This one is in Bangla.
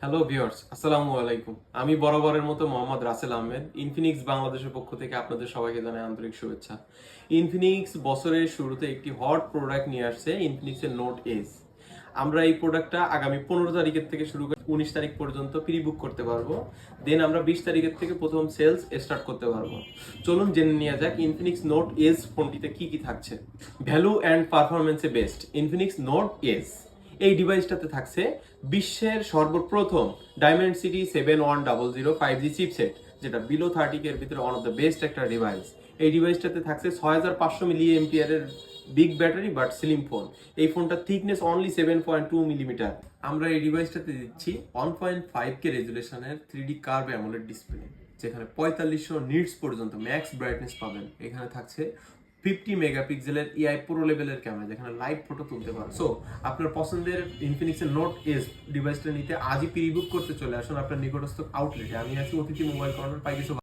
হ্যালো ভিউয়ার্স, আসসালামু আলাইকুম। আমি বরাবরের মতো মোহাম্মদ রাসেল আহমেদ। ইনফিনিক্স বাংলাদেশের পক্ষ থেকে আপনাদের সবাইকে জানাই আন্তরিক শুভেচ্ছা। ইনফিনিক্স বছরের শুরুতে একটি হট প্রোডাক্ট নিয়ে আসছে, ইনফিনিক্সের নোট এস। আমরা এই প্রোডাক্টটা আগামী 15 তারিখের থেকে শুরু করে 19 তারিখ পর্যন্ত প্রি বুক করতে পারবো। দেন আমরা 20 তারিখের থেকে প্রথম সেলস স্টার্ট করতে পারবো। চলুন জেনে নেওয়া যাক ইনফিনিক্স নোট এস ফোনটিতে কি কি থাকছে। ভ্যালু অ্যান্ড পারফরমেন্সে বেস্ট ইনফিনিক্স নোট এস। এই ডিভাইসটাতে থাকছে বিশ্বের সর্বপ্রথম ডায়মেনসিটি 7100 5G চিপসেট, যেটা বিলো 30K এর ভিতরে ওয়ান অফ দ্য বেস্ট একটা ডিভাইস। এই ডিভাইসটাতে থাকছে 6500 মিলি এম্পিয়ারের big battery but slim phone. এই ফোনটার থিকনেস অনলি 7.2 মিলিমিটার। আমরা এই ডিভাইসটাতে দিচ্ছি 1.5K রেজুলেশনের 3D curve AMOLED display, যেখানে 4500 নিটস পর্যন্ত ম্যাক্স ব্রাইটনেস পাবেন। এখানে থাকছে 50 মেগাপিক্সেলের এআই প্রো লেভেলের ক্যামেরা, যেখানে লাইভ ফটো তুলতে পারে। সো আপনার পছন্দের ইনফিনিক্সের নোট এস ডিভাইসটা নিতে আজই প্রি বুক করতে চলে আসুন আপনার নিকটস্থ আউটলেটে। আমি আছি অতিথি মোবাইল কর্নার, পাইকারি